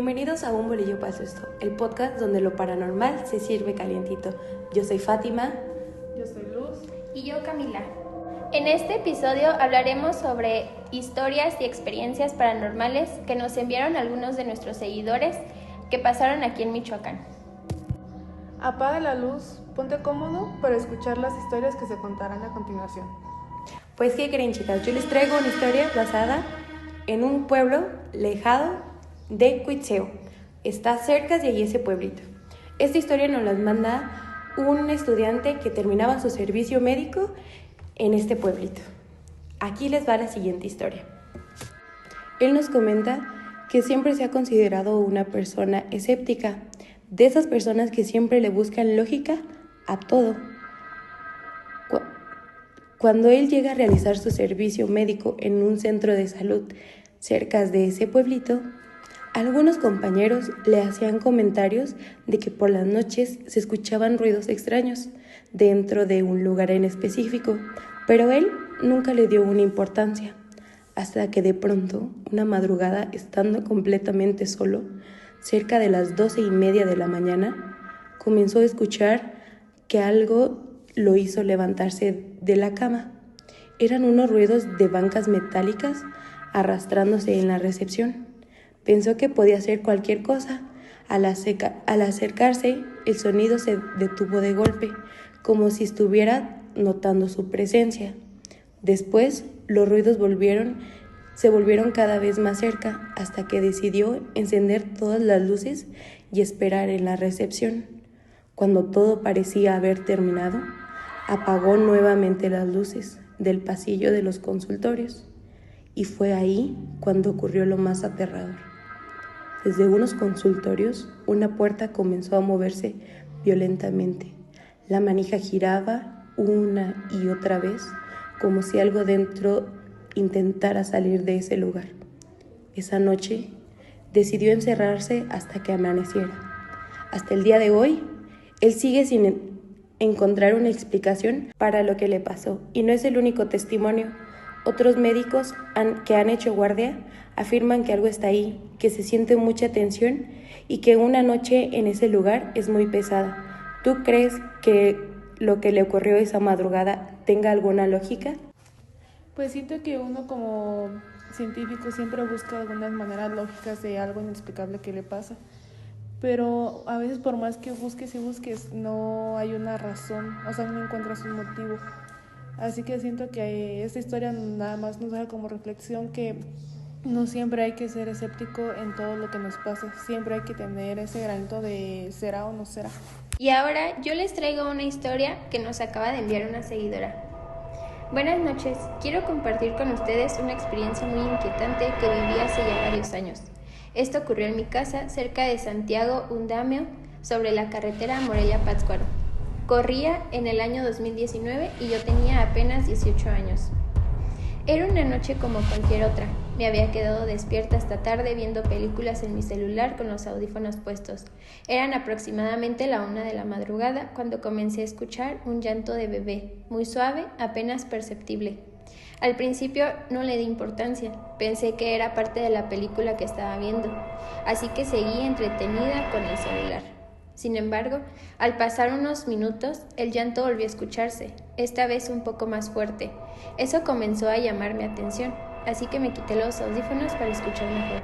Bienvenidos a Un Bolillo para Susto, el podcast donde lo paranormal se sirve calientito. Yo soy Fátima. Yo soy Luz. Y yo, Camila. En este episodio hablaremos sobre historias y experiencias paranormales que nos enviaron algunos de nuestros seguidores que pasaron aquí en Michoacán. Apaga la luz, ponte cómodo para escuchar las historias que se contarán a continuación. Pues, ¿qué creen, chicas? Yo les traigo una historia basada en un pueblo lejano de Cuitzeo. Está cerca de allí ese pueblito. Esta historia nos la manda un estudiante que terminaba su servicio médico en este pueblito. Aquí les va la siguiente historia. Él nos comenta que siempre se ha considerado una persona escéptica, de esas personas que siempre le buscan lógica a todo. Cuando él llega a realizar su servicio médico en un centro de salud cerca de ese pueblito, algunos compañeros le hacían comentarios de que por las noches se escuchaban ruidos extraños dentro de un lugar en específico, pero él nunca le dio una importancia, hasta que de pronto, una madrugada, estando completamente solo, cerca de las 12:30 de la mañana, comenzó a escuchar que algo lo hizo levantarse de la cama. Eran unos ruidos de bancas metálicas arrastrándose en la recepción. Pensó que podía ser cualquier cosa. Al acercarse, el sonido se detuvo de golpe, como si estuviera notando su presencia. Después, los ruidos se volvieron cada vez más cerca, hasta que decidió encender todas las luces y esperar en la recepción. Cuando todo parecía haber terminado, apagó nuevamente las luces del pasillo de los consultorios. Y fue ahí cuando ocurrió lo más aterrador. Desde unos consultorios, una puerta comenzó a moverse violentamente. La manija giraba una y otra vez, como si algo dentro intentara salir de ese lugar. Esa noche, decidió encerrarse hasta que amaneciera. Hasta el día de hoy, él sigue sin encontrar una explicación para lo que le pasó. Y no es el único testimonio. Otros médicos que han hecho guardia afirman que algo está ahí, que se siente mucha tensión y que una noche en ese lugar es muy pesada. ¿Tú crees que lo que le ocurrió esa madrugada tenga alguna lógica? Pues siento que uno como científico siempre busca algunas maneras lógicas de algo inexplicable que le pasa. Pero a veces por más que busques y busques, no hay una razón, no encuentras un motivo. Así que siento que esta historia nada más nos deja como reflexión que no siempre hay que ser escéptico en todo lo que nos pasa. Siempre hay que tener ese granito de será o no será. Y ahora yo les traigo una historia que nos acaba de enviar una seguidora. Buenas noches, quiero compartir con ustedes una experiencia muy inquietante que viví hace ya varios años. Esto ocurrió en mi casa, cerca de Santiago Undameo, sobre la carretera Morelia-Pátzcuaro. Corría en el año 2019 y yo tenía apenas 18 años. Era una noche como cualquier otra. Me había quedado despierta hasta tarde viendo películas en mi celular con los audífonos puestos. Eran aproximadamente la 1 de la madrugada cuando comencé a escuchar un llanto de bebé, muy suave, apenas perceptible. Al principio no le di importancia, pensé que era parte de la película que estaba viendo, así que seguí entretenida con el celular. Sin embargo, al pasar unos minutos, el llanto volvió a escucharse, esta vez un poco más fuerte. Eso comenzó a llamar mi atención, así que me quité los audífonos para escuchar mejor.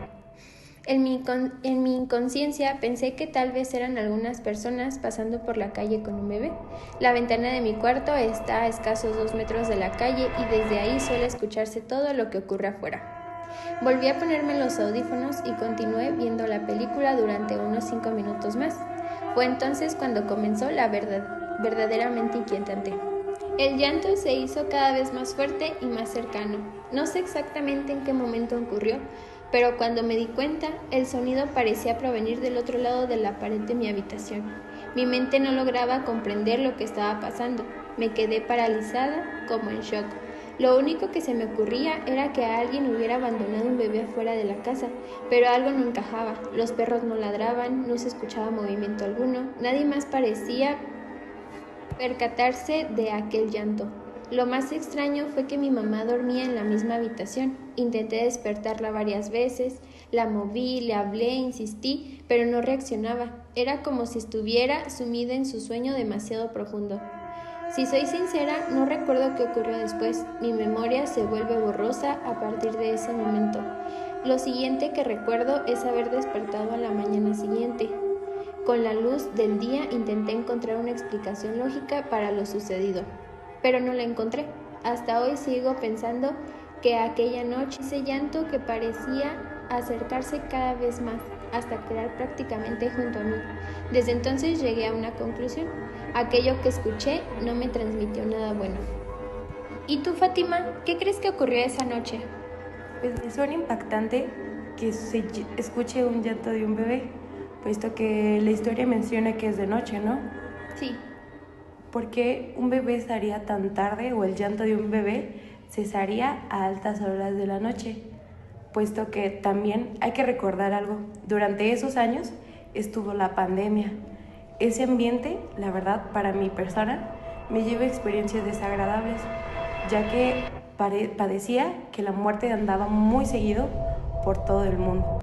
En mi inconsciencia pensé que tal vez eran algunas personas pasando por la calle con un bebé. La ventana de mi cuarto está a escasos 2 metros de la calle y desde ahí suele escucharse todo lo que ocurre afuera. Volví a ponerme los audífonos y continué viendo la película durante unos 5 minutos más. Fue entonces cuando comenzó la verdaderamente inquietante. El llanto se hizo cada vez más fuerte y más cercano. No sé exactamente en qué momento ocurrió, pero cuando me di cuenta, el sonido parecía provenir del otro lado de la pared de mi habitación. Mi mente no lograba comprender lo que estaba pasando. Me quedé paralizada, como en shock. Lo único que se me ocurría era que alguien hubiera abandonado un bebé afuera de la casa, pero algo no encajaba. Los perros no ladraban, no se escuchaba movimiento alguno, nadie más parecía percatarse de aquel llanto. Lo más extraño fue que mi mamá dormía en la misma habitación. Intenté despertarla varias veces, La moví, le hablé, insistí, pero no reaccionaba. Era como si estuviera sumida en su sueño demasiado profundo. Si soy sincera, no recuerdo qué ocurrió después. Mi memoria se vuelve borrosa a partir de ese momento. Lo siguiente que recuerdo es haber despertado a la mañana siguiente. Con la luz del día intenté encontrar una explicación lógica para lo sucedido, pero no la encontré. Hasta hoy sigo pensando que aquella noche, ese llanto que parecía acercarse cada vez más, hasta quedar prácticamente junto a mí. Desde entonces llegué a una conclusión. Aquello que escuché no me transmitió nada bueno. ¿Y tú, Fátima, qué crees que ocurrió esa noche? Pues me suena impactante que se escuche un llanto de un bebé, puesto que la historia menciona que es de noche, ¿no? Sí. ¿Por qué un bebé estaría tan tarde o el llanto de un bebé cesaría a altas horas de la noche? Puesto que también hay que recordar algo, durante esos años estuvo la pandemia. Ese ambiente, la verdad, para mi persona, me lleva experiencias desagradables, ya que padecía que la muerte andaba muy seguido por todo el mundo.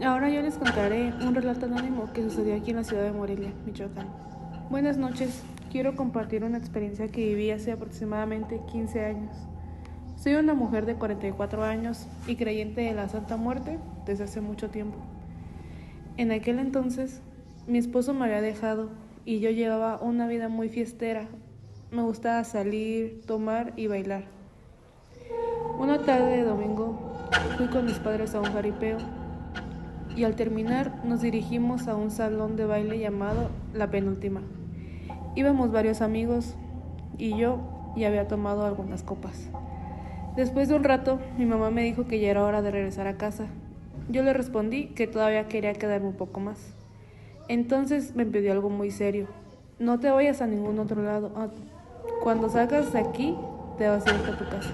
Ahora yo les contaré un relato anónimo que sucedió aquí en la ciudad de Morelia, Michoacán. Buenas noches, quiero compartir una experiencia que viví hace aproximadamente 15 años. Soy una mujer de 44 años y creyente de la Santa Muerte desde hace mucho tiempo. En aquel entonces, mi esposo me había dejado y yo llevaba una vida muy fiestera. Me gustaba salir, tomar y bailar. Una tarde de domingo fui con mis padres a un jaripeo y al terminar nos dirigimos a un salón de baile llamado La Penúltima. Íbamos varios amigos y yo ya había tomado algunas copas. Después de un rato, mi mamá me dijo que ya era hora de regresar a casa. Yo le respondí que todavía quería quedarme un poco más. Entonces me pidió algo muy serio. No te vayas a ningún otro lado. Cuando salgas de aquí, te vas a ir a tu casa.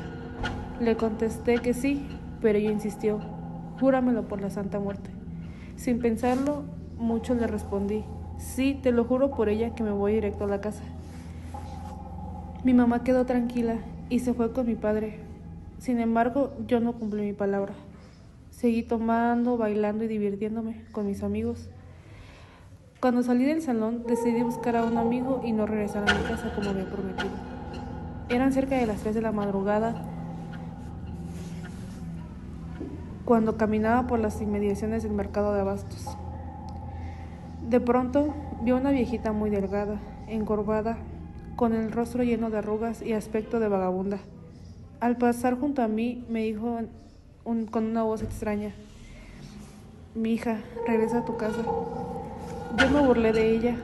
Le contesté que sí, pero ella insistió. Júramelo por la Santa Muerte. Sin pensarlo mucho le respondí. Sí, te lo juro por ella que me voy directo a la casa. Mi mamá quedó tranquila y se fue con mi padre. Sin embargo, yo no cumplí mi palabra. Seguí tomando, bailando y divirtiéndome con mis amigos. Cuando salí del salón, decidí buscar a un amigo y no regresar a mi casa como había prometido. Eran cerca de las 3 de la madrugada cuando caminaba por las inmediaciones del mercado de abastos. De pronto, vi a una viejita muy delgada, encorvada, con el rostro lleno de arrugas y aspecto de vagabunda. Al pasar junto a mí, me dijo con una voz extraña: mi hija, regresa a tu casa. Yo me burlé de ella,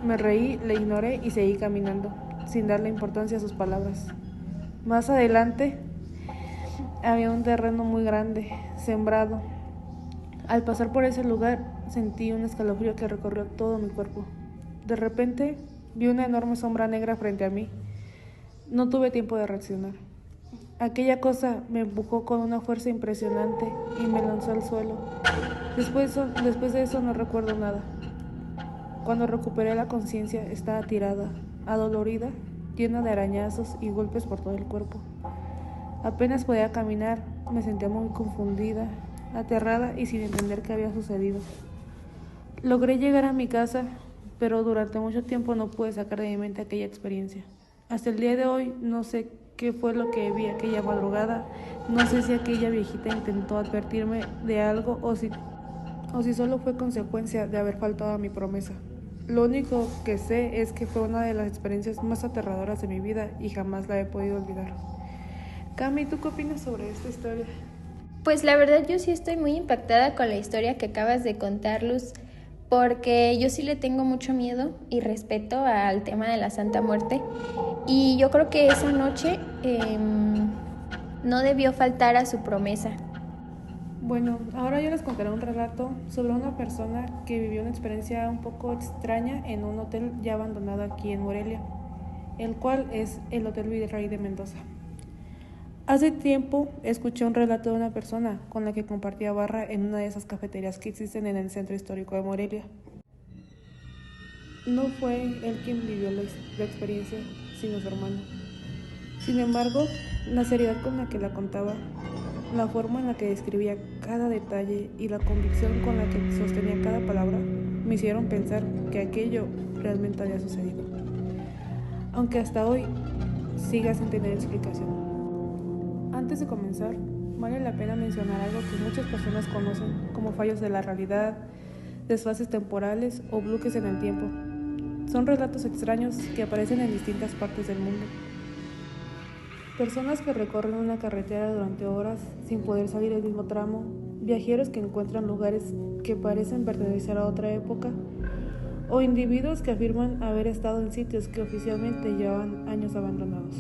me reí, le ignoré y seguí caminando, sin darle importancia a sus palabras. Más adelante, había un terreno muy grande, sembrado. Al pasar por ese lugar, sentí un escalofrío que recorrió todo mi cuerpo. De repente, vi una enorme sombra negra frente a mí. No tuve tiempo de reaccionar. Aquella cosa me empujó con una fuerza impresionante y me lanzó al suelo. Después de eso no recuerdo nada. Cuando recuperé la conciencia, estaba tirada, adolorida, llena de arañazos y golpes por todo el cuerpo. Apenas podía caminar, me sentía muy confundida, aterrada y sin entender qué había sucedido. Logré llegar a mi casa, pero durante mucho tiempo no pude sacar de mi mente aquella experiencia. Hasta el día de hoy no sé qué fue lo que vi aquella madrugada, no sé si aquella viejita intentó advertirme de algo o si solo fue consecuencia de haber faltado a mi promesa. Lo único que sé es que fue una de las experiencias más aterradoras de mi vida y jamás la he podido olvidar. Cami, ¿tú qué opinas sobre esta historia? Pues la verdad yo sí estoy muy impactada con la historia que acabas de contar, Luz, porque yo sí le tengo mucho miedo y respeto al tema de la Santa Muerte, y yo creo que esa noche no debió faltar a su promesa. Bueno, ahora yo les contaré un relato sobre una persona que vivió una experiencia un poco extraña en un hotel ya abandonado aquí en Morelia, el cual es el Hotel Virrey de Mendoza. Hace tiempo escuché un relato de una persona con la que compartía barra en una de esas cafeterías que existen en el centro histórico de Morelia. No fue él quien vivió la experiencia, sino su hermano. Sin embargo, la seriedad con la que la contaba, la forma en la que describía cada detalle y la convicción con la que sostenía cada palabra me hicieron pensar que aquello realmente había sucedido, aunque hasta hoy siga sin tener explicación. Antes de comenzar, vale la pena mencionar algo que muchas personas conocen como fallos de la realidad, desfases temporales o bloques en el tiempo. Son relatos extraños que aparecen en distintas partes del mundo. Personas que recorren una carretera durante horas sin poder salir del mismo tramo, viajeros que encuentran lugares que parecen pertenecer a otra época, o individuos que afirman haber estado en sitios que oficialmente llevaban años abandonados.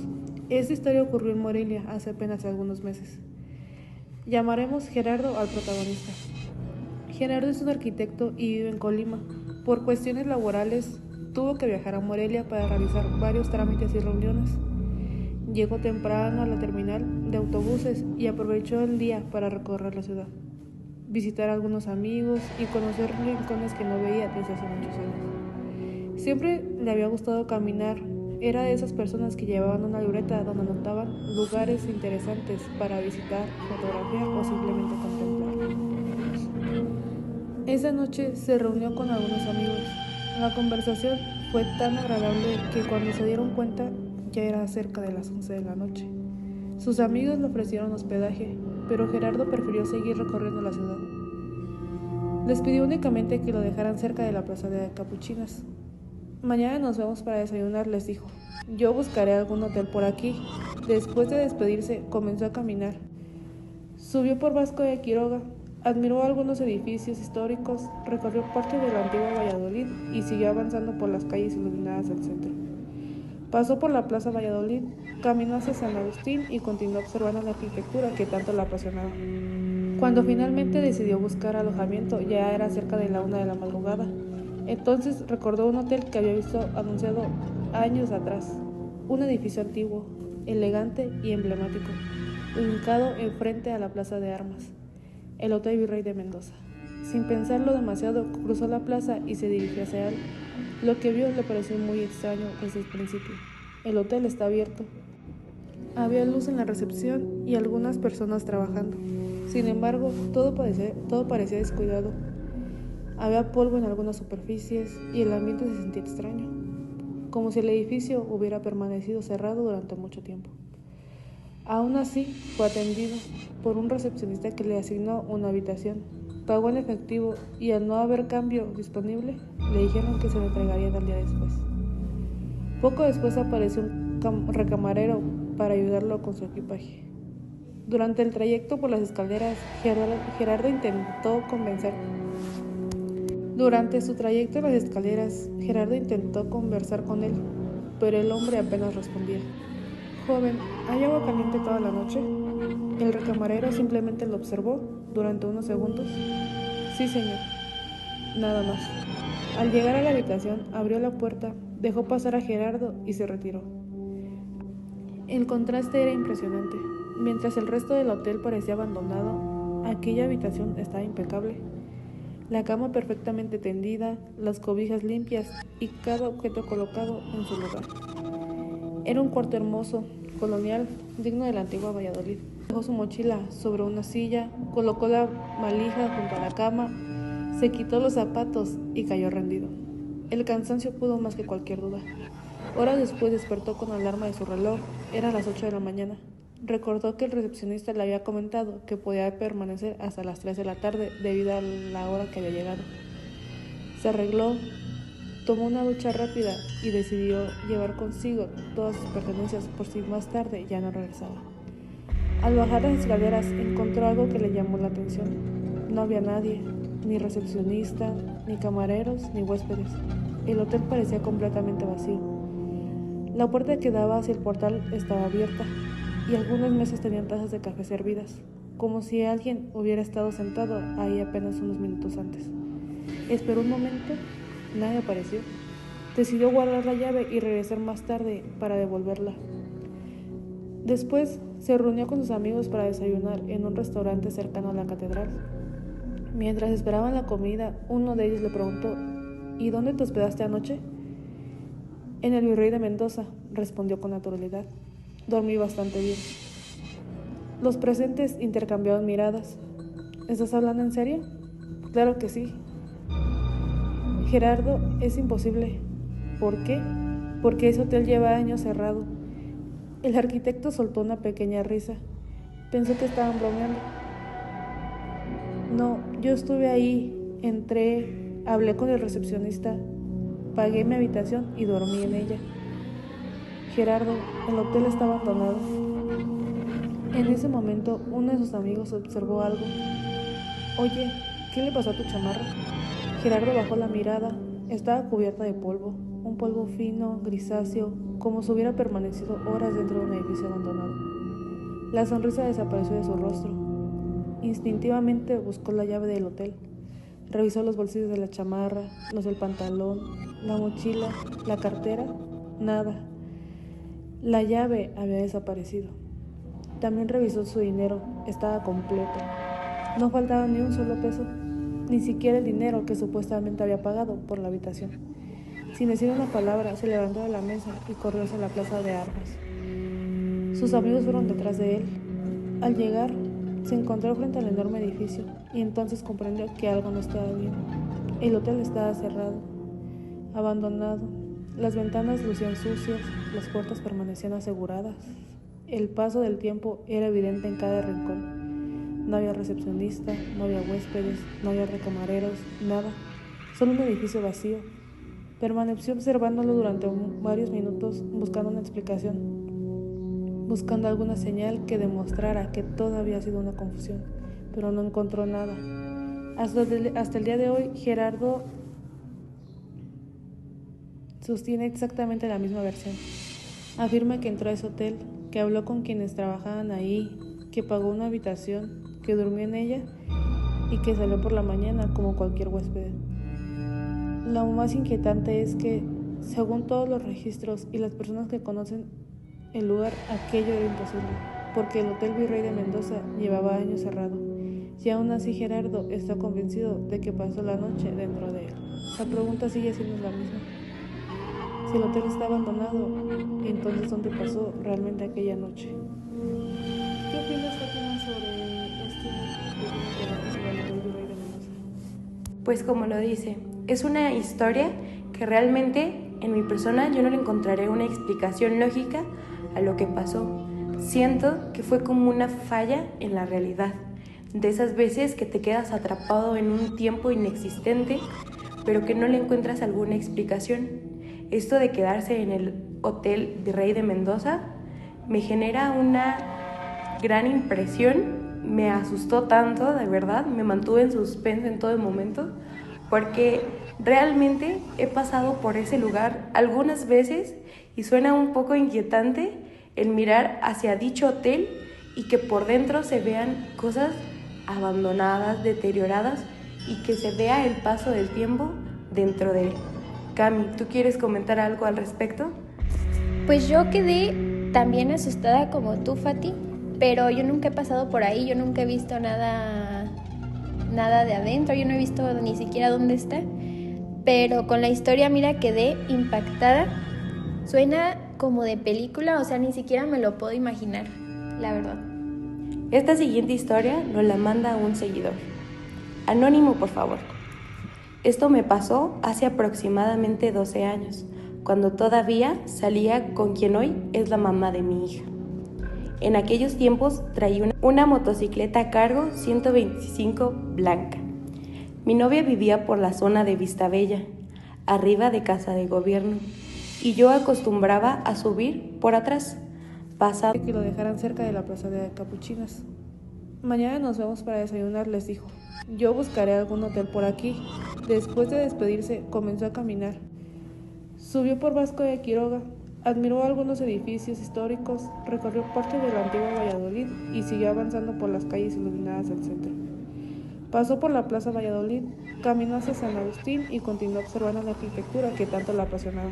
Esta historia ocurrió en Morelia hace apenas algunos meses. Llamaremos Gerardo al protagonista. Gerardo es un arquitecto y vive en Colima. Por cuestiones laborales, tuvo que viajar a Morelia para realizar varios trámites y reuniones. Llegó temprano a la terminal de autobuses y aprovechó el día para recorrer la ciudad, visitar a algunos amigos y conocer rincones que no veía desde hace muchos años. Siempre le había gustado caminar. Era de esas personas que llevaban una libreta donde anotaban lugares interesantes para visitar, fotografiar o simplemente contemplar. Esa noche se reunió con algunos amigos. La conversación fue tan agradable que cuando se dieron cuenta ya era cerca de las 11 de la noche. Sus amigos le ofrecieron hospedaje, pero Gerardo prefirió seguir recorriendo la ciudad. Les pidió únicamente que lo dejaran cerca de la plaza de Capuchinas. Mañana nos vemos para desayunar, les dijo. Yo buscaré algún hotel por aquí. Después de despedirse, comenzó a caminar. Subió por Vasco de Quiroga, admiró algunos edificios históricos, recorrió parte de la antigua Valladolid y siguió avanzando por las calles iluminadas del centro. Pasó por la Plaza Valladolid, caminó hacia San Agustín y continuó observando la arquitectura que tanto la apasionaba. Cuando finalmente decidió buscar alojamiento, ya era cerca de la 1 de la madrugada. Entonces recordó un hotel que había visto anunciado años atrás, un edificio antiguo, elegante y emblemático, ubicado enfrente a la Plaza de Armas, el Hotel Virrey de Mendoza. Sin pensarlo demasiado, cruzó la plaza y se dirigió hacia él. Lo que vio le pareció muy extraño desde el principio. El hotel está abierto. Había luz en la recepción y algunas personas trabajando. Sin embargo, todo parecía descuidado. Había polvo en algunas superficies y el ambiente se sentía extraño, como si el edificio hubiera permanecido cerrado durante mucho tiempo. Aún así, fue atendido por un recepcionista que le asignó una habitación. Pagó en efectivo y al no haber cambio disponible, le dijeron que se lo entregarían al día después. Poco después apareció un recamarero para ayudarlo con su equipaje. Durante el trayecto por las escaleras, Gerardo intentó conversar con él, pero el hombre apenas respondía. Joven, ¿hay agua caliente toda la noche? El recamarero simplemente lo observó durante unos segundos. Sí, señor. Nada más. Al llegar a la habitación, abrió la puerta, dejó pasar a Gerardo y se retiró. El contraste era impresionante. Mientras el resto del hotel parecía abandonado, aquella habitación estaba impecable. La cama perfectamente tendida, las cobijas limpias y cada objeto colocado en su lugar. Era un cuarto hermoso, colonial, digno de la antigua Valladolid. Dejó su mochila sobre una silla, colocó la valija junto a la cama, se quitó los zapatos y cayó rendido. El cansancio pudo más que cualquier duda. Horas después despertó con la alarma de su reloj. Eran las 8 de la mañana. Recordó que el recepcionista le había comentado que podía permanecer hasta las 3 de la tarde debido a la hora que había llegado. Se arregló, tomó una ducha rápida y decidió llevar consigo todas sus pertenencias por si más tarde ya no regresaba. Al bajar las escaleras encontró algo que le llamó la atención. No había nadie, ni recepcionista, ni camareros, ni huéspedes. El hotel parecía completamente vacío. La puerta que daba hacia el portal estaba abierta y algunas mesas tenían tazas de café servidas, como si alguien hubiera estado sentado ahí apenas unos minutos antes. Esperó un momento, nadie apareció. Decidió guardar la llave y regresar más tarde para devolverla. Después se reunió con sus amigos para desayunar en un restaurante cercano a la catedral. Mientras esperaban la comida, uno de ellos le preguntó: ¿Y dónde te hospedaste anoche? En el Virrey de Mendoza, respondió con naturalidad. Dormí bastante bien. Los presentes intercambiaron miradas. ¿Estás hablando en serio? Claro que sí. Gerardo, es imposible. ¿Por qué? Porque ese hotel lleva años cerrado. El arquitecto soltó una pequeña risa. Pensó que estaban bromeando. No, yo estuve ahí, entré, hablé con el recepcionista, pagué mi habitación y dormí en ella. Gerardo, el hotel está abandonado. En ese momento, uno de sus amigos observó algo. Oye, ¿qué le pasó a tu chamarra? Gerardo bajó la mirada. Estaba cubierta de polvo, un polvo fino, grisáceo, como si hubiera permanecido horas dentro de un edificio abandonado. La sonrisa desapareció de su rostro. Instintivamente buscó la llave del hotel. Revisó los bolsillos de la chamarra, los del pantalón, la mochila, la cartera. Nada. La llave había desaparecido. También revisó su dinero. Estaba completo. No faltaba ni un solo peso, ni siquiera el dinero que supuestamente había pagado por la habitación. Sin decir una palabra, se levantó de la mesa y corrió hacia la plaza de armas. Sus amigos fueron detrás de él. Al llegar, se encontró frente al enorme edificio y entonces comprendió que algo no estaba bien. El hotel estaba cerrado, abandonado. Las ventanas lucían sucias, las puertas permanecían aseguradas. El paso del tiempo era evidente en cada rincón. No había recepcionista, no había huéspedes, no había recamareros, nada. Solo un edificio vacío. Permaneció observándolo durante varios minutos, buscando una explicación, buscando alguna señal que demostrara que todo había sido una confusión, pero no encontró nada. Hasta el día de hoy, Gerardo sostiene exactamente la misma versión. Afirma que entró a ese hotel, que habló con quienes trabajaban ahí, que pagó una habitación, que durmió en ella y que salió por la mañana como cualquier huésped. Lo más inquietante es que, según todos los registros y las personas que conocen el lugar, aquello era imposible, porque el Hotel Virrey de Mendoza llevaba años cerrado, y aún así Gerardo está convencido de que pasó la noche dentro de él. La pregunta sigue siendo la misma. Si el hotel está abandonado, entonces ¿dónde pasó realmente aquella noche? ¿Qué opinas, Fátima, sobre este Hotel Virrey de Mendoza? Pues como lo dice, es una historia que realmente en mi persona yo no le encontraré una explicación lógica a lo que pasó. Siento que fue como una falla en la realidad, de esas veces que te quedas atrapado en un tiempo inexistente, pero que no le encuentras alguna explicación. Esto de quedarse en el Hotel Virrey de Mendoza me genera una gran impresión, me asustó tanto, de verdad, me mantuve en suspenso en todo el momento, porque realmente he pasado por ese lugar algunas veces y suena un poco inquietante el mirar hacia dicho hotel y que por dentro se vean cosas abandonadas, deterioradas y que se vea el paso del tiempo dentro de él. Cami, ¿tú quieres comentar algo al respecto? Pues yo quedé también asustada como tú, Fati, pero yo nunca he pasado por ahí, yo nunca he visto nada de adentro, yo no he visto ni siquiera dónde está, pero con la historia, mira, quedé impactada. Suena como de película, o sea, ni siquiera me lo puedo imaginar, la verdad. Esta siguiente historia nos la manda un seguidor. Anónimo, por favor. Esto me pasó hace aproximadamente 12 años, cuando todavía salía con quien hoy es la mamá de mi hija. En aquellos tiempos traía una motocicleta a cargo 125 blanca. Mi novia vivía por la zona de Vistabella, arriba de Casa de Gobierno, y yo acostumbraba a subir por atrás, pasando. Que lo dejaran cerca de la plaza de Capuchinas. Mañana nos vemos para desayunar, les dijo. Yo buscaré algún hotel por aquí. Después de despedirse, comenzó a caminar. Subió por Vasco de Quiroga, admiró algunos edificios históricos, recorrió parte de la antigua Valladolid y siguió avanzando por las calles iluminadas del centro. Pasó por la Plaza Valladolid, caminó hacia San Agustín y continuó observando la arquitectura que tanto la apasionaba.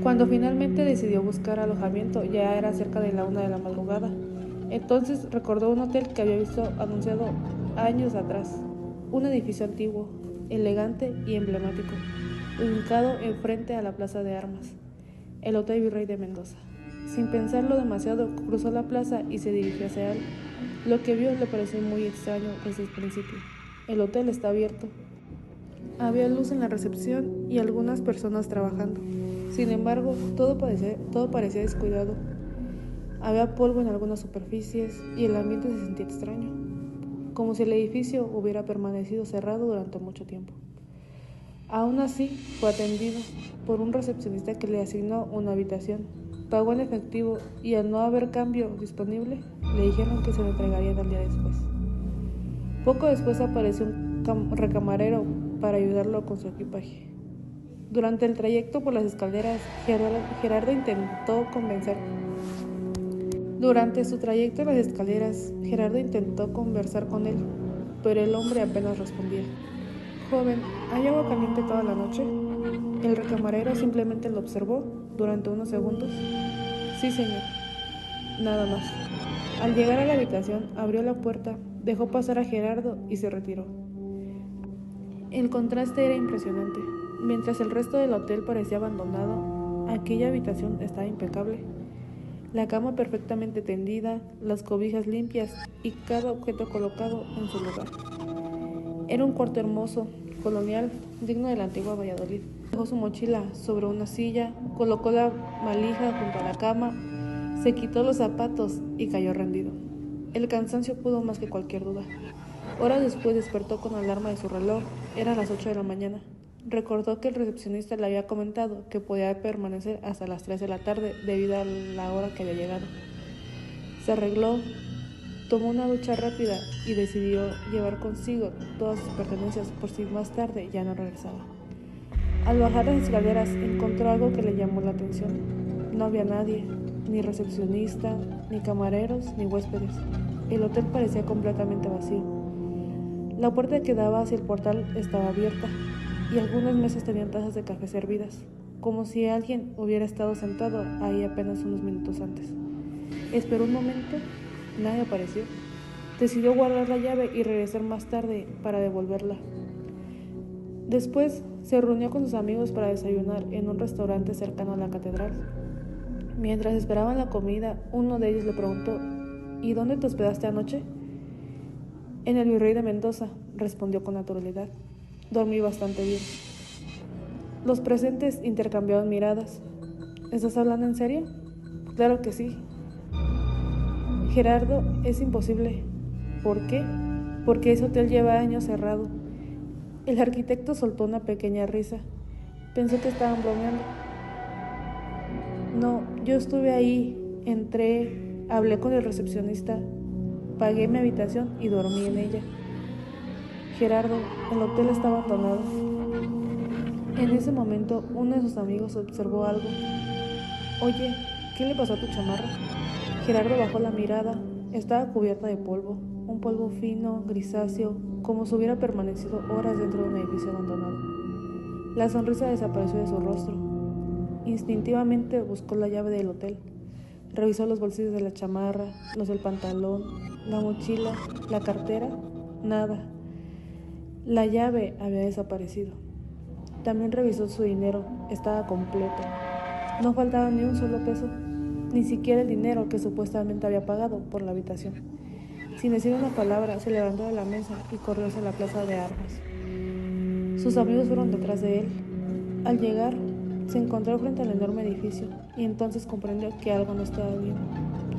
Cuando finalmente decidió buscar alojamiento, ya era cerca de la 1 de la madrugada. Entonces recordó un hotel que había visto anunciado años atrás, un edificio antiguo, elegante y emblemático, ubicado enfrente a la Plaza de Armas, el Hotel Virrey de Mendoza. Sin pensarlo demasiado, cruzó la plaza y se dirigió hacia él. Lo que vio le pareció muy extraño desde el principio. El hotel está abierto. Había luz en la recepción y algunas personas trabajando. Sin embargo, todo parecía descuidado. Había polvo en algunas superficies y el ambiente se sentía extraño, como si el edificio hubiera permanecido cerrado durante mucho tiempo. Aún así, fue atendido por un recepcionista que le asignó una habitación. Pagó en efectivo y al no haber cambio disponible, le dijeron que se lo entregarían al día después. Poco después apareció un recamarero para ayudarlo con su equipaje. Durante el trayecto por las escaleras, Gerardo intentó conversar con él, pero el hombre apenas respondía. «Joven, ¿hay agua caliente toda la noche?» El recamarero simplemente lo observó durante unos segundos. «Sí, señor». Nada más. Al llegar a la habitación, abrió la puerta, dejó pasar a Gerardo y se retiró. El contraste era impresionante. Mientras el resto del hotel parecía abandonado, aquella habitación estaba impecable. La cama perfectamente tendida, las cobijas limpias y cada objeto colocado en su lugar. Era un cuarto hermoso, colonial, digno de la antigua Valladolid. Dejó su mochila sobre una silla, colocó la valija junto a la cama, se quitó los zapatos y cayó rendido. El cansancio pudo más que cualquier duda. Horas después despertó con la alarma de su reloj. Eran las 8 de la mañana. Recordó que el recepcionista le había comentado que podía permanecer hasta las 3 de la tarde debido a la hora que había llegado. Se arregló, tomó una ducha rápida y decidió llevar consigo todas sus pertenencias por si más tarde ya no regresaba. Al bajar las escaleras encontró algo que le llamó la atención. No había nadie, ni recepcionista, ni camareros, ni huéspedes. El hotel parecía completamente vacío. La puerta que daba hacia el portal estaba abierta y algunas mesas tenían tazas de café servidas, como si alguien hubiera estado sentado ahí apenas unos minutos antes. Esperó un momento, nadie apareció. Decidió guardar la llave y regresar más tarde para devolverla. Después se reunió con sus amigos para desayunar en un restaurante cercano a la catedral. Mientras esperaban la comida, uno de ellos le preguntó: «¿Y dónde te hospedaste anoche?» «En el Virrey de Mendoza», respondió con naturalidad. «Dormí bastante bien». Los presentes intercambiaron miradas. «¿Estás hablando en serio?» «Claro que sí». «Gerardo, es imposible». «¿Por qué?» «Porque ese hotel lleva años cerrado». El arquitecto soltó una pequeña risa. Pensó que estaban bromeando. «No, yo estuve ahí, entré, hablé con el recepcionista, pagué mi habitación y dormí en ella». «Gerardo, el hotel está abandonado». En ese momento, uno de sus amigos observó algo. «Oye, ¿qué le pasó a tu chamarra?» Gerardo bajó la mirada. Estaba cubierta de polvo, un polvo fino, grisáceo, como si hubiera permanecido horas dentro de un edificio abandonado. La sonrisa desapareció de su rostro. Instintivamente buscó la llave del hotel. Revisó los bolsillos de la chamarra, los del pantalón, la mochila, la cartera. Nada. La llave había desaparecido. También revisó su dinero. Estaba completo. No faltaba ni un solo peso, ni siquiera el dinero que supuestamente había pagado por la habitación. Sin decir una palabra, se levantó de la mesa y corrió hacia la plaza de armas. Sus amigos fueron detrás de él. Al llegar, se encontró frente al enorme edificio y entonces comprendió que algo no estaba bien.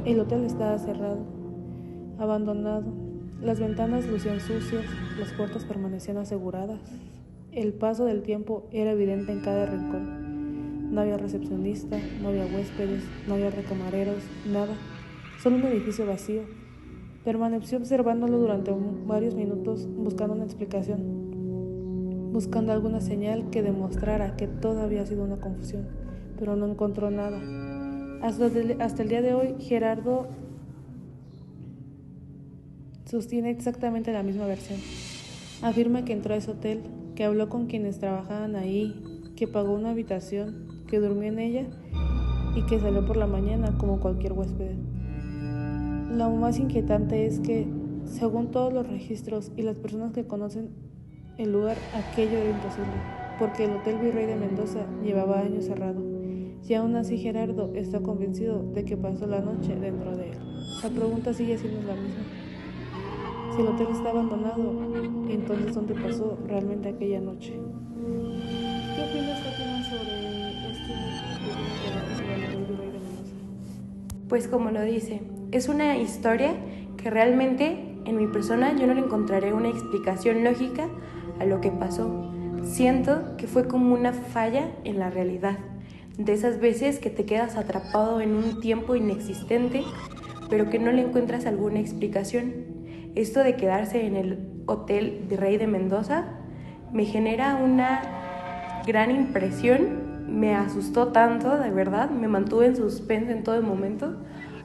El hotel estaba cerrado, abandonado. Las ventanas lucían sucias, las puertas permanecían aseguradas. El paso del tiempo era evidente en cada rincón. No había recepcionista, no había huéspedes, no había recamareros, nada. Solo un edificio vacío. Permaneció observándolo durante varios minutos, buscando una explicación, buscando alguna señal que demostrara que todo había sido una confusión, pero no encontró nada. Hasta el día de hoy, Gerardo sostiene exactamente la misma versión. Afirma que entró a ese hotel, que habló con quienes trabajaban ahí, que pagó una habitación, que durmió en ella y que salió por la mañana como cualquier huésped. Lo más inquietante es que, según todos los registros y las personas que conocen el lugar, aquello era imposible, porque el Hotel Virrey de Mendoza llevaba años cerrado, y aún así Gerardo está convencido de que pasó la noche dentro de él. La pregunta sigue siendo la misma. Si el hotel está abandonado, entonces ¿dónde pasó realmente aquella noche? ¿Qué opinas, Fátima, sobre este relato sobre el rey de Mendoza? Pues como lo dice, es una historia que realmente en mi persona yo no le encontraré una explicación lógica a lo que pasó. Siento que fue como una falla en la realidad, de esas veces que te quedas atrapado en un tiempo inexistente, pero que no le encuentras alguna explicación. Esto de quedarse en el hotel de Rey de Mendoza me genera una gran impresión, me asustó tanto, de verdad, me mantuve en suspenso en todo el momento,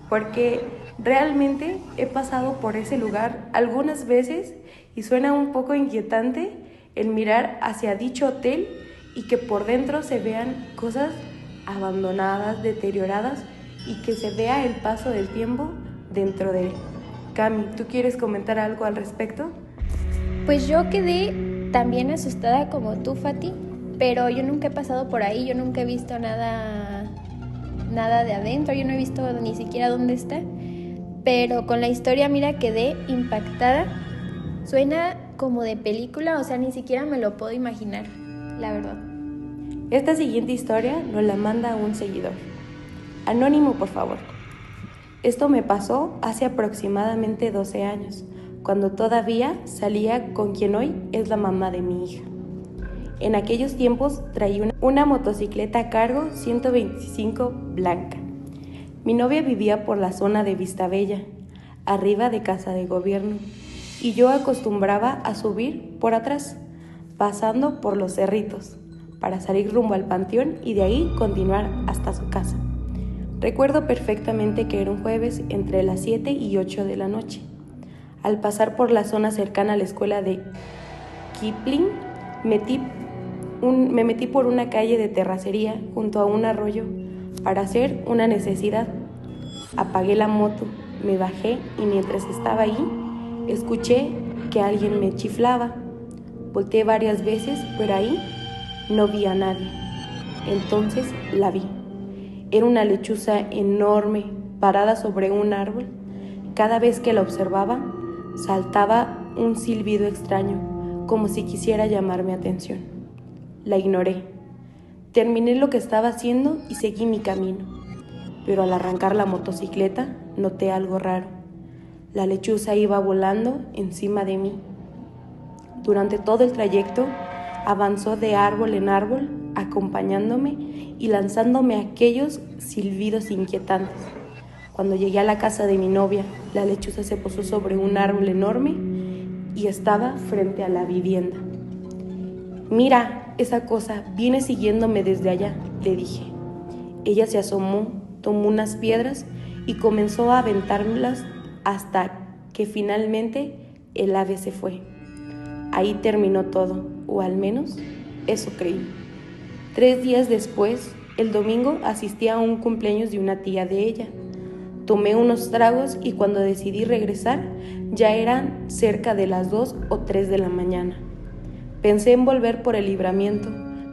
porque realmente he pasado por ese lugar algunas veces y suena un poco inquietante el mirar hacia dicho hotel y que por dentro se vean cosas abandonadas, deterioradas y que se vea el paso del tiempo dentro de él. Cami, ¿tú quieres comentar algo al respecto? Pues yo quedé también asustada como tú, Fati, pero yo nunca he pasado por ahí, yo nunca he visto nada de adentro, yo no he visto ni siquiera dónde está, pero con la historia, mira, quedé impactada. Suena como de película, o sea, ni siquiera me lo puedo imaginar, la verdad. Esta siguiente historia nos la manda un seguidor. Anónimo, por favor. Esto me pasó hace aproximadamente 12 años, cuando todavía salía con quien hoy es la mamá de mi hija. En aquellos tiempos traía una motocicleta a cargo 125 blanca. Mi novia vivía por la zona de Vistabella, arriba de Casa de Gobierno, y yo acostumbraba a subir por atrás, pasando por los cerritos, para salir rumbo al panteón y de ahí continuar hasta su casa. Recuerdo perfectamente que era un jueves entre las 7 y 8 de la noche. Al pasar por la zona cercana a la escuela de Kipling, me metí por una calle de terracería junto a un arroyo para hacer una necesidad. Apagué la moto, me bajé y mientras estaba ahí, escuché que alguien me chiflaba. Volteé varias veces, pero ahí no vi a nadie. Entonces la vi. Era una lechuza enorme, parada sobre un árbol. Cada vez que la observaba, saltaba un silbido extraño, como si quisiera llamar mi atención. La ignoré. Terminé lo que estaba haciendo y seguí mi camino. Pero al arrancar la motocicleta, noté algo raro. La lechuza iba volando encima de mí. Durante todo el trayecto, avanzó de árbol en árbol, acompañándome y lanzándome aquellos silbidos inquietantes. Cuando llegué a la casa de mi novia, la lechuza se posó sobre un árbol enorme y estaba frente a la vivienda. «Mira, esa cosa viene siguiéndome desde allá», le dije. Ella se asomó, tomó unas piedras y comenzó a aventármelas hasta que finalmente el ave se fue. Ahí terminó todo, o al menos eso creí. 3 días después, el domingo, asistí a un cumpleaños de una tía de ella. Tomé unos tragos y cuando decidí regresar, ya eran cerca de las 2 o 3 de la mañana. Pensé en volver por el Libramiento,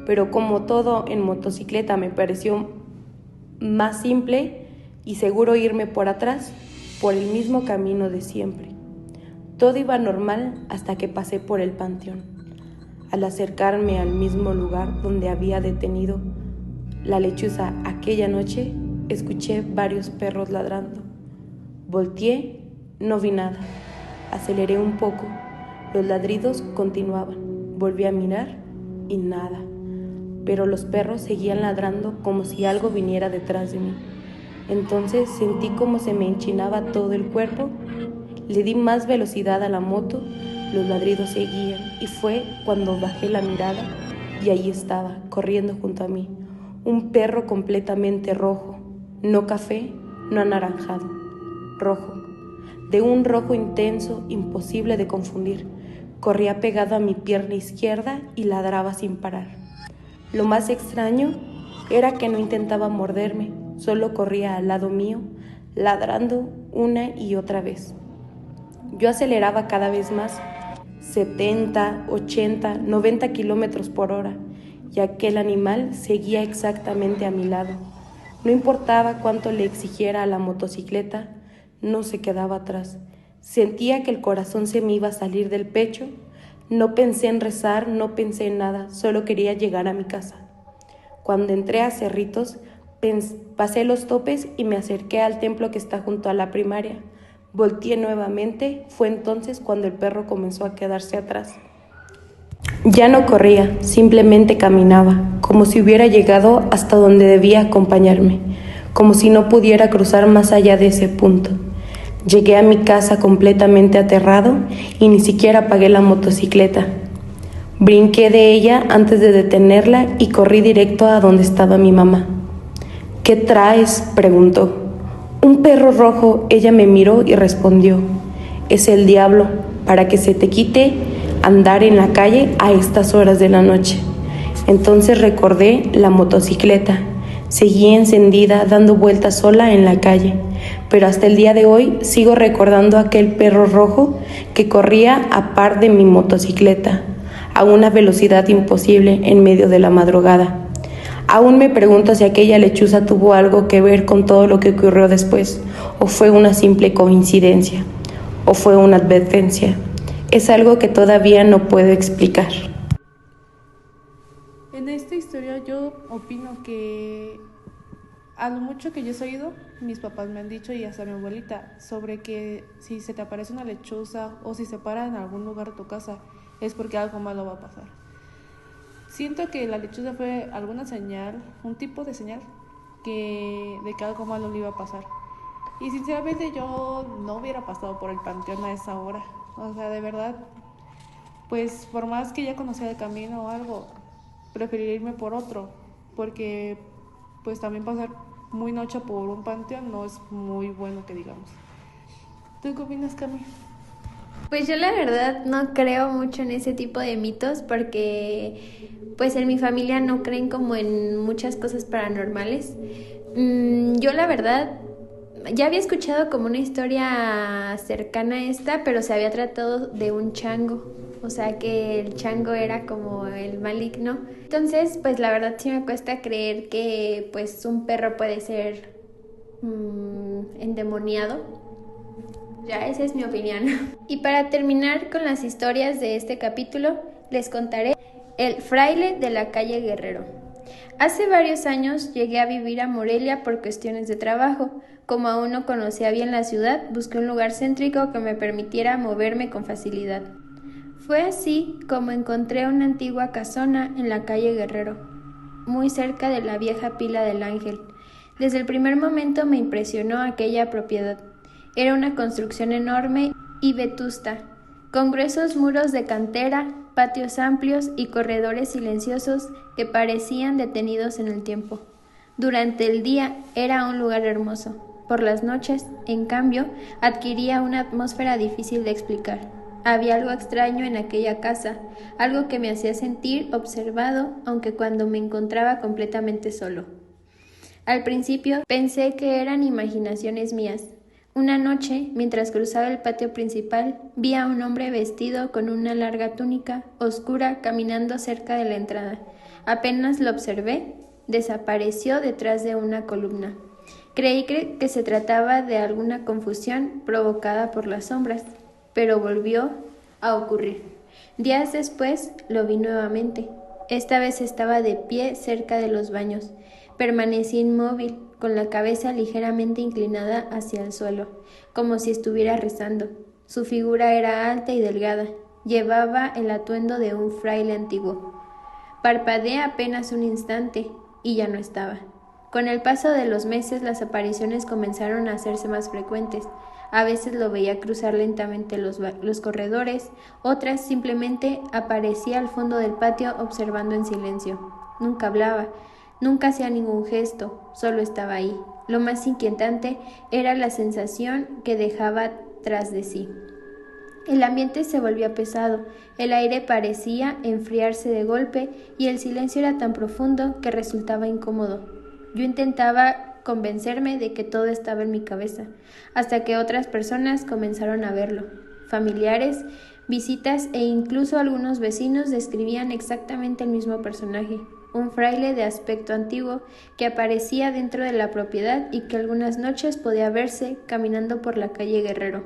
pero como todo en motocicleta me pareció más simple y seguro irme por atrás, por el mismo camino de siempre. Todo iba normal hasta que pasé por el panteón. Al acercarme al mismo lugar donde había detenido la lechuza aquella noche, escuché varios perros ladrando. Volteé, no vi nada. Aceleré un poco. Los ladridos continuaban. Volví a mirar y nada. Pero los perros seguían ladrando como si algo viniera detrás de mí. Entonces sentí como se me enchinaba todo el cuerpo. Le di más velocidad a la moto. Los ladridos seguían y fue cuando bajé la mirada y ahí estaba, corriendo junto a mí, un perro completamente rojo, no café, no anaranjado, rojo, de un rojo intenso, imposible de confundir. Corría pegado a mi pierna izquierda y ladraba sin parar. Lo más extraño era que no intentaba morderme, solo corría al lado mío, ladrando una y otra vez. Yo aceleraba cada vez más, 70, 80, 90 kilómetros por hora, y aquel animal seguía exactamente a mi lado. No importaba cuánto le exigiera a la motocicleta, no se quedaba atrás. Sentía que el corazón se me iba a salir del pecho. No pensé en rezar, no pensé en nada, solo quería llegar a mi casa. Cuando entré a Cerritos, pasé los topes y me acerqué al templo que está junto a la primaria. Volteé nuevamente, fue entonces cuando el perro comenzó a quedarse atrás. Ya no corría, simplemente caminaba, como si hubiera llegado hasta donde debía acompañarme, como si no pudiera cruzar más allá de ese punto. Llegué a mi casa completamente aterrado y ni siquiera apagué la motocicleta. Brinqué de ella antes de detenerla y corrí directo a donde estaba mi mamá. ¿Qué traes?, preguntó. Un perro rojo, ella me miró y respondió. Es el diablo, para que se te quite andar en la calle a estas horas de la noche. Entonces recordé la motocicleta. Seguí encendida, dando vueltas sola en la calle, pero hasta el día de hoy sigo recordando aquel perro rojo que corría a par de mi motocicleta, a una velocidad imposible en medio de la madrugada. Aún me pregunto si aquella lechuza tuvo algo que ver con todo lo que ocurrió después, o fue una simple coincidencia, o fue una advertencia. Es algo que todavía no puedo explicar. En esta historia yo opino que a lo mucho que yo he sabido, mis papás me han dicho y hasta mi abuelita, sobre que si se te aparece una lechuza o si se para en algún lugar de tu casa, es porque algo malo va a pasar. Siento que la lechuza fue alguna señal, un tipo de señal de que algo malo le iba a pasar. Y sinceramente yo no hubiera pasado por el panteón a esa hora. O sea, de verdad, pues por más que ya conocía el camino o algo, preferiría irme por otro, porque pues también pasar muy noche por un panteón no es muy bueno que digamos. ¿Tú qué opinas, Cami? Pues yo la verdad no creo mucho en ese tipo de mitos porque pues en mi familia no creen como en muchas cosas paranormales. Yo la verdad ya había escuchado como una historia cercana a esta, pero se había tratado de un chango. O sea que el chango era como el maligno. Entonces, pues la verdad sí me cuesta creer que pues un perro puede ser endemoniado. Ya, esa es mi opinión. Y para terminar con las historias de este capítulo, les contaré el fraile de la calle Guerrero. Hace varios años llegué a vivir a Morelia por cuestiones de trabajo. Como aún no conocía bien la ciudad, busqué un lugar céntrico que me permitiera moverme con facilidad. Fue así como encontré una antigua casona en la calle Guerrero, muy cerca de la vieja pila del Ángel. Desde el primer momento me impresionó aquella propiedad. Era una construcción enorme y vetusta, con gruesos muros de cantera, patios amplios y corredores silenciosos que parecían detenidos en el tiempo. Durante el día era un lugar hermoso. Por las noches, en cambio, adquiría una atmósfera difícil de explicar. Había algo extraño en aquella casa, algo que me hacía sentir observado, aunque cuando me encontraba completamente solo. Al principio pensé que eran imaginaciones mías. Una noche, mientras cruzaba el patio principal, vi a un hombre vestido con una larga túnica oscura caminando cerca de la entrada. Apenas lo observé, desapareció detrás de una columna. Creí que se trataba de alguna confusión provocada por las sombras, pero volvió a ocurrir. Días después lo vi nuevamente. Esta vez estaba de pie cerca de los baños. Permanecí inmóvil, con la cabeza ligeramente inclinada hacia el suelo, como si estuviera rezando. Su figura era alta y delgada. Llevaba el atuendo de un fraile antiguo. Parpadeé apenas un instante y ya no estaba. Con el paso de los meses las apariciones comenzaron a hacerse más frecuentes. A veces lo veía cruzar lentamente los corredores, otras simplemente aparecía al fondo del patio observando en silencio. Nunca hablaba, nunca hacía ningún gesto, solo estaba ahí. Lo más inquietante era la sensación que dejaba tras de sí. El ambiente se volvía pesado, el aire parecía enfriarse de golpe y el silencio era tan profundo que resultaba incómodo. Yo intentaba convencerme de que todo estaba en mi cabeza, hasta que otras personas comenzaron a verlo. Familiares, visitas e incluso algunos vecinos describían exactamente el mismo personaje, un fraile de aspecto antiguo que aparecía dentro de la propiedad y que algunas noches podía verse caminando por la calle Guerrero.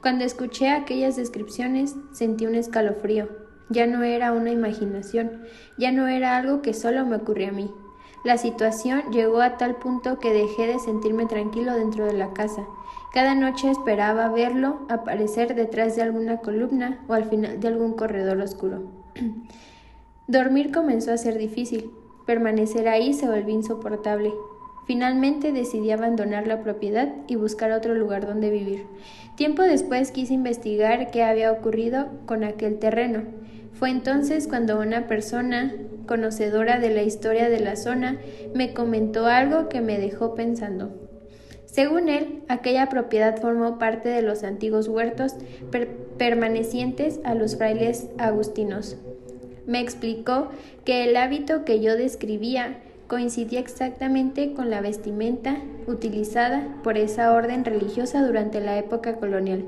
Cuando escuché aquellas descripciones, sentí un escalofrío. Ya no era una imaginación, ya no era algo que solo me ocurría a mí. La situación llegó a tal punto que dejé de sentirme tranquilo dentro de la casa. Cada noche esperaba verlo aparecer detrás de alguna columna o al final de algún corredor oscuro. Dormir comenzó a ser difícil. Permanecer ahí se volvió insoportable. Finalmente decidí abandonar la propiedad y buscar otro lugar donde vivir. Tiempo después quise investigar qué había ocurrido con aquel terreno. Fue entonces cuando una persona conocedora de la historia de la zona me comentó algo que me dejó pensando. Según él, aquella propiedad formó parte de los antiguos huertos permanecientes a los frailes agustinos. Me explicó que el hábito que yo describía coincidía exactamente con la vestimenta utilizada por esa orden religiosa durante la época colonial.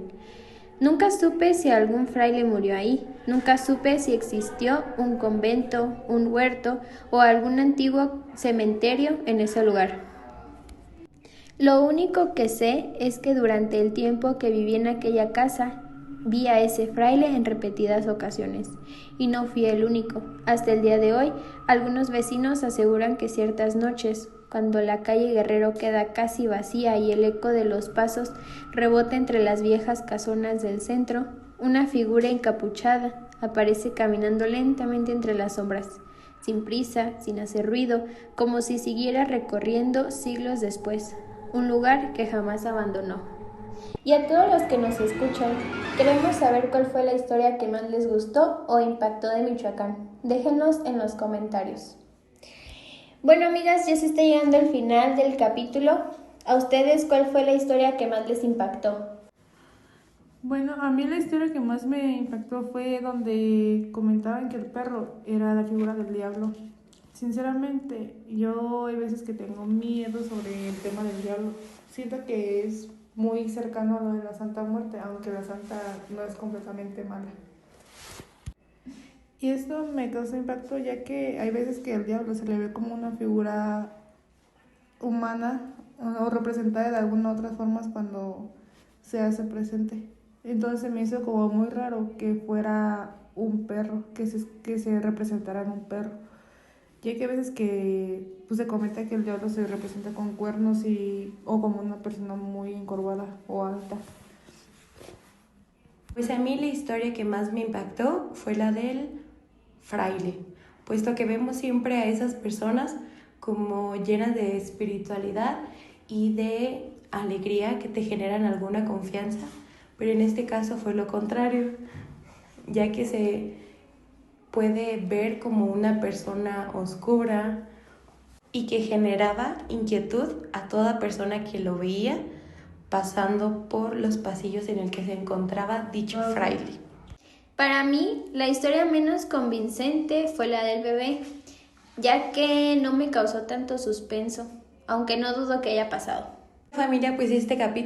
Nunca supe si algún fraile murió ahí, nunca supe si existió un convento, un huerto o algún antiguo cementerio en ese lugar. Lo único que sé es que durante el tiempo que viví en aquella casa, vi a ese fraile en repetidas ocasiones, y no fui el único. Hasta el día de hoy, algunos vecinos aseguran que ciertas noches, cuando la calle Guerrero queda casi vacía y el eco de los pasos rebota entre las viejas casonas del centro, una figura encapuchada aparece caminando lentamente entre las sombras, sin prisa, sin hacer ruido, como si siguiera recorriendo siglos después. Un lugar que jamás abandonó. Y a todos los que nos escuchan, queremos saber cuál fue la historia que más les gustó o impactó de Michoacán. Déjenos en los comentarios. Bueno, amigas, ya se está llegando al final del capítulo. ¿A ustedes cuál fue la historia que más les impactó? Bueno, a mí la historia que más me impactó fue donde comentaban que el perro era la figura del diablo. Sinceramente, yo hay veces que tengo miedo sobre el tema del diablo. Siento que es muy cercano a lo de la Santa Muerte, aunque la Santa no es completamente mala. Y esto me causa impacto ya que hay veces que el diablo se le ve como una figura humana o representada de alguna otra forma cuando se hace presente. Entonces me hizo como muy raro que fuera un perro, que se representara en un perro. Ya que a veces que se comenta que el diablo se representa con cuernos o como una persona muy encorvada o alta. Pues a mí la historia que más me impactó fue la del fraile, puesto que vemos siempre a esas personas como llenas de espiritualidad y de alegría que te generan alguna confianza, pero en este caso fue lo contrario, ya que se puede ver como una persona oscura y que generaba inquietud a toda persona que lo veía pasando por los pasillos en el que se encontraba dicho fraile. Para mí, la historia menos convincente fue la del bebé, ya que no me causó tanto suspenso, aunque no dudo que haya pasado. Familia, pues este capítulo